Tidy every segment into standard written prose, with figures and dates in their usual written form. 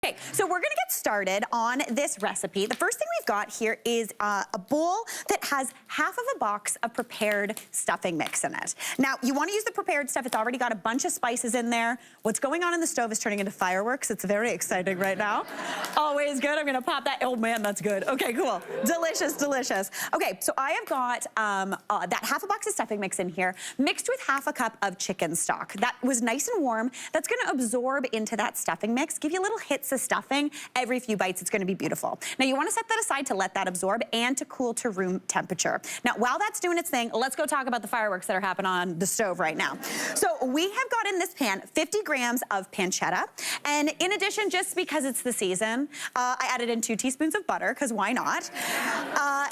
Okay, so we're gonna get started on this recipe. The first thing we've got here is a bowl that has half of a box of prepared stuffing mix in it. Now, you wanna use the prepared stuff. It's already got a bunch of spices in there. What's going on in the stove is turning into fireworks. It's very exciting right now. Always good. I'm gonna pop that. Oh man, that's good. Okay, cool. Delicious, delicious. Okay, so I have got that half a box of stuffing mix in here, mixed with half a cup of chicken stock. That was nice and warm. That's gonna absorb into that stuffing mix, give you little hits of stuffing. Every few bites, it's gonna be beautiful. Now you wanna set that aside to let that absorb and to cool to room temperature. Now, while that's doing its thing, let's go talk about the fireworks that are happening on the stove right now. So we have got in this pan 50 grams of pancetta. And in addition, just because it's the season, I added in 2 teaspoons of butter, because why not?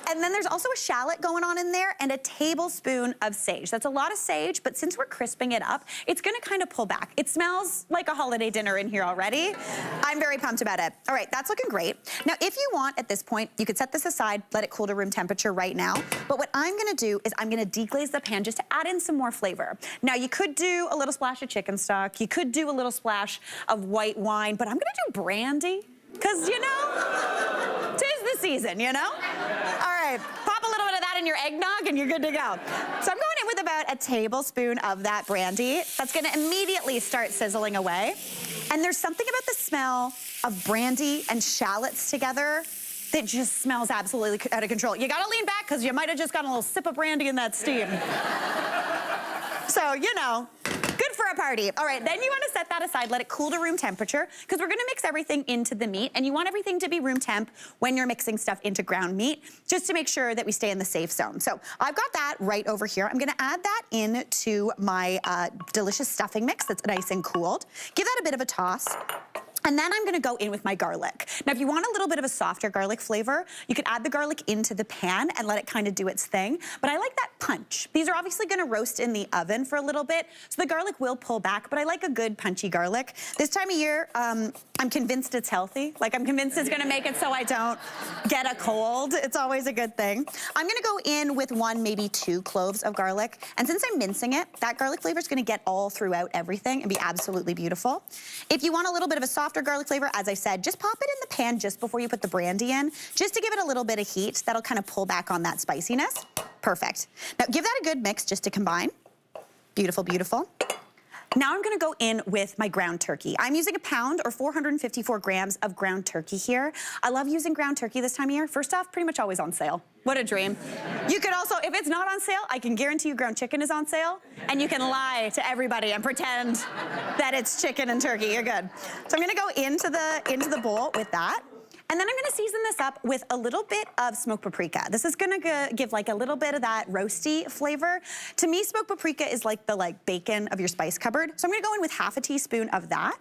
And then there's also a shallot going on in there and a tablespoon of sage. That's a lot of sage, but since we're crisping it up, it's gonna kind of pull back. It smells like a holiday dinner in here already. I'm very pumped about it. All right, that's looking great. Now, if you want, at this point, you could set this aside, let it cool to room temperature right now. But what I'm gonna do is I'm gonna deglaze the pan just to add in some more flavor. Now, you could do a little splash of chicken stock. You could do a little splash of white wine, but I'm gonna do brandy, because, you know, 'tis the season, you know? All right, pop a little bit of that in your eggnog and you're good to go. So I'm going in with about a tablespoon of that brandy. That's gonna immediately start sizzling away. And there's something about the smell of brandy and shallots together that just smells absolutely out of control. You gotta lean back because you might have just got a little sip of brandy in that steam. So, you know, good for a party. All right, then you wanna set that aside, let it cool to room temperature, because we're gonna mix everything into the meat, and you want everything to be room temp when you're mixing stuff into ground meat, just to make sure that we stay in the safe zone. So I've got that right over here. I'm gonna add that into my delicious stuffing mix that's nice and cooled. Give that a bit of a toss. And then I'm gonna go in with my garlic. Now, if you want a little bit of a softer garlic flavor, you could add the garlic into the pan and let it kind of do its thing. But I like that punch. These are obviously gonna roast in the oven for a little bit, so the garlic will pull back, but I like a good punchy garlic. This time of year, I'm convinced it's healthy. Like, I'm convinced it's gonna make it so I don't get a cold. It's always a good thing. I'm gonna go in with 1, maybe 2 cloves of garlic. And since I'm mincing it, that garlic flavor is gonna get all throughout everything and be absolutely beautiful. If you want a little bit of a softer garlic flavor, as I said, just pop it in the pan just before you put the brandy in, just to give it a little bit of heat. That'll kind of pull back on that spiciness. Perfect. Now give that a good mix just to combine. Beautiful, beautiful. Now I'm gonna go in with my ground turkey. I'm using a pound or 454 grams of ground turkey here. I love using ground turkey this time of year. First off, pretty much always on sale. What a dream. You could also, if it's not on sale, I can guarantee you ground chicken is on sale, and you can lie to everybody and pretend that it's chicken and turkey. You're good. So I'm gonna go into the bowl with that. And then I'm gonna season this up with a little bit of smoked paprika. This is gonna give like a little bit of that roasty flavor. To me, smoked paprika is like the bacon of your spice cupboard. So I'm gonna go in with half a teaspoon of that,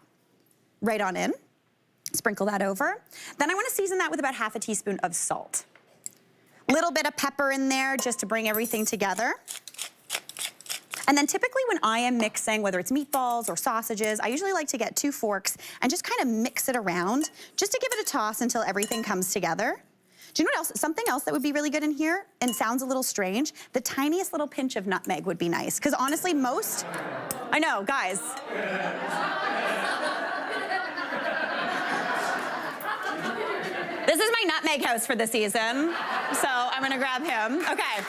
right on in. Sprinkle that over. Then I wanna season that with about half a teaspoon of salt. Little bit of pepper in there just to bring everything together. And then typically when I am mixing, whether it's meatballs or sausages, I usually like to get 2 forks and just kind of mix it around, just to give it a toss until everything comes together. Do you know what else? Something else that would be really good in here, and sounds a little strange, the tiniest little pinch of nutmeg would be nice. Because honestly, I know, guys. This is my nutmeg house for the season, so I'm gonna grab him. Okay.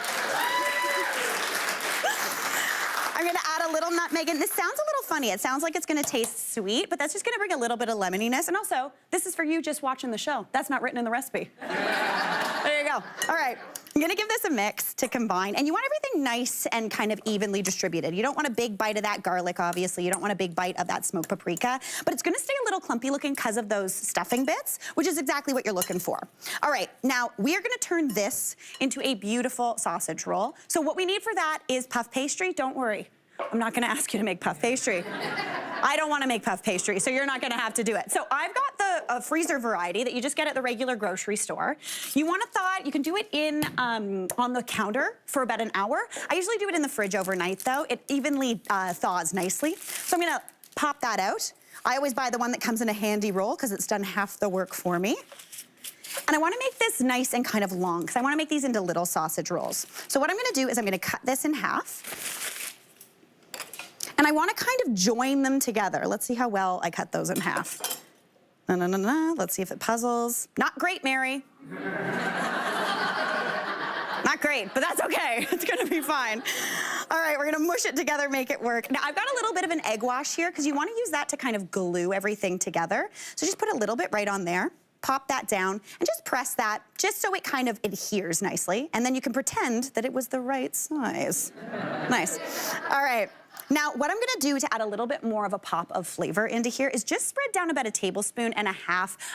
I'm gonna add a little nutmeg, and this sounds a little funny. It sounds like it's gonna taste sweet, but that's just gonna bring a little bit of lemoniness. And also, this is for you just watching the show. That's not written in the recipe. There you go. All right, I'm gonna give this a mix to combine, and you want everything nice and kind of evenly distributed. You don't want a big bite of that garlic, obviously. You don't want a big bite of that smoked paprika, but it's gonna stay a little clumpy looking because of those stuffing bits, which is exactly what you're looking for. All right, now we are gonna turn this into a beautiful sausage roll. So what we need for that is puff pastry. Don't worry, I'm not gonna ask you to make puff pastry. I don't wanna make puff pastry, so you're not gonna have to do it. So I've got the freezer variety that you just get at the regular grocery store. You wanna thaw it, you can do it in on the counter for about an hour. I usually do it in the fridge overnight though. It evenly thaws nicely. So I'm gonna pop that out. I always buy the one that comes in a handy roll because it's done half the work for me. And I wanna make this nice and kind of long because I wanna make these into little sausage rolls. So what I'm gonna do is I'm gonna cut this in half. And I wanna kind of join them together. Let's see how well I cut those in half. Let's see if it puzzles. Not great, Mary. Not great, but that's okay. It's gonna be fine. All right, we're gonna mush it together, make it work. Now, I've got a little bit of an egg wash here because you wanna use that to kind of glue everything together. So just put a little bit right on there, pop that down, and just press that just so it kind of adheres nicely. And then you can pretend that it was the right size. Nice. All right. Now, what I'm gonna do to add a little bit more of a pop of flavor into here is just spread down about 1.5 tablespoons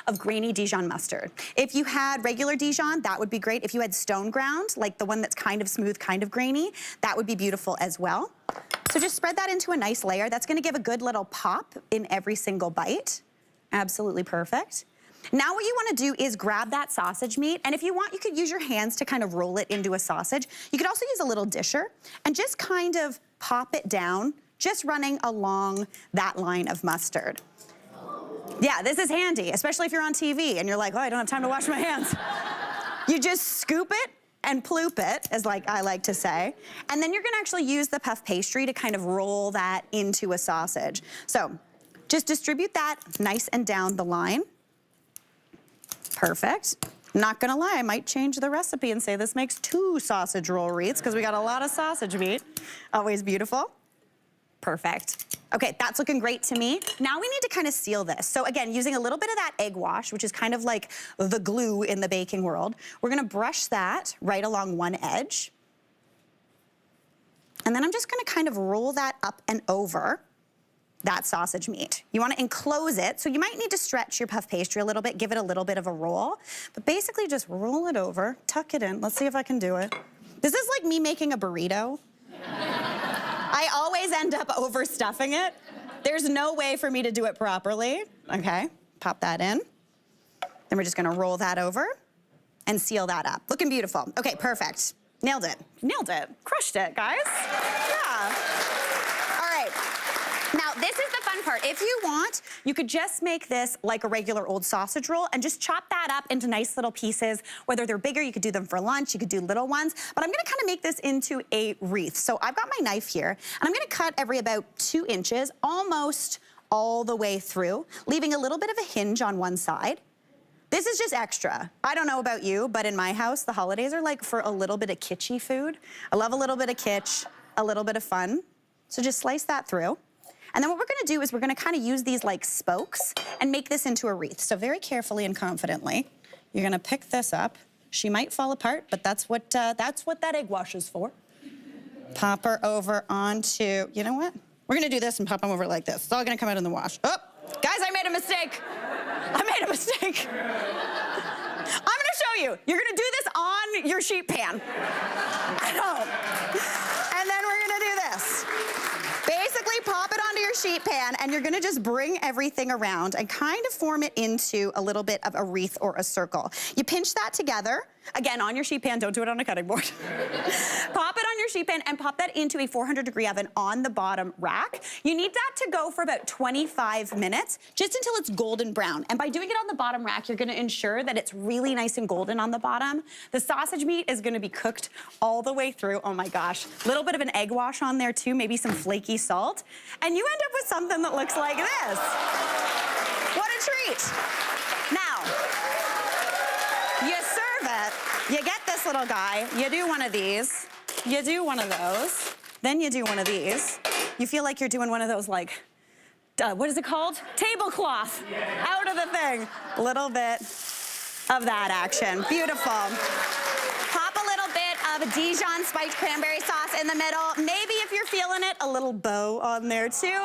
of grainy Dijon mustard. If you had regular Dijon, that would be great. If you had stone ground, like the one that's kind of smooth, kind of grainy, that would be beautiful as well. So just spread that into a nice layer. That's gonna give a good little pop in every single bite. Absolutely perfect. Now what you wanna do is grab that sausage meat, and if you want, you could use your hands to kind of roll it into a sausage. You could also use a little disher and just kind of pop it down, just running along that line of mustard. Yeah, this is handy, especially if you're on TV and you're like, oh, I don't have time to wash my hands. You just scoop it and ploop it, as like I like to say, and then you're gonna actually use the puff pastry to kind of roll that into a sausage. So just distribute that nice and down the line. Perfect. Not gonna lie, I might change the recipe and say this makes 2 sausage roll wreaths because we got a lot of sausage meat. Always beautiful. Perfect. Okay, that's looking great to me. Now we need to kind of seal this. So again, using a little bit of that egg wash, which is kind of like the glue in the baking world, we're gonna brush that right along one edge. And then I'm just gonna kind of roll that up and over that sausage meat. You wanna enclose it, so you might need to stretch your puff pastry a little bit, give it a little bit of a roll, but basically just roll it over, tuck it in. Let's see if I can do it. This is like me making a burrito. I always end up overstuffing it. There's no way for me to do it properly. Okay, pop that in. Then we're just gonna roll that over and seal that up. Looking beautiful. Okay, perfect. Nailed it. Nailed it. Crushed it, guys. Yeah. All right. Now, this is the fun part. If you want, you could just make this like a regular old sausage roll and just chop that up into nice little pieces. Whether they're bigger, you could do them for lunch, you could do little ones, but I'm gonna kind of make this into a wreath. So I've got my knife here, and I'm gonna cut every about 2 inches, almost all the way through, leaving a little bit of a hinge on one side. This is just extra. I don't know about you, but in my house, the holidays are like for a little bit of kitschy food. I love a little bit of kitsch, a little bit of fun. So just slice that through. And then what we're gonna do is we're gonna kind of use these like spokes and make this into a wreath. So very carefully and confidently, you're gonna pick this up. She might fall apart, but that's what that egg wash is for. Pop her over onto, you know what? We're gonna do this and pop them over like this. It's all gonna come out in the wash. Oh, guys, I made a mistake. I made a mistake. I'm gonna show you. You're gonna do this on your sheet pan. I know. And then we're gonna do this. Basically, pop it onto your sheet pan, and you're gonna just bring everything around and kind of form it into a little bit of a wreath or a circle. You pinch that together. Again, on your sheet pan, don't do it on a cutting board. Pop it on your sheet pan and pop that into a 400-degree oven on the bottom rack. You need that to go for about 25 minutes, just until it's golden brown. And by doing it on the bottom rack, you're gonna ensure that it's really nice and golden on the bottom. The sausage meat is gonna be cooked all the way through. Oh my gosh. Little bit of an egg wash on there too, maybe some flaky salt. And you end up with something that looks like this. What a treat. Now, you serve it, you get this little guy, you do one of these, you do one of those, then you do one of these. You feel like you're doing one of those like, what is it called? Tablecloth, out of the thing. A little bit of that action, beautiful. Pop a little bit of Dijon spiked cranberry sauce in the middle. Maybe if you're feeling it, a little bow on there too.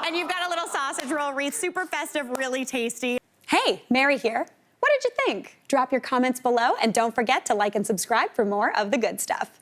And you've got a little sausage roll wreath, super festive, really tasty. Hey, Mary here. What did you think? Drop your comments below and don't forget to like and subscribe for more of the good stuff.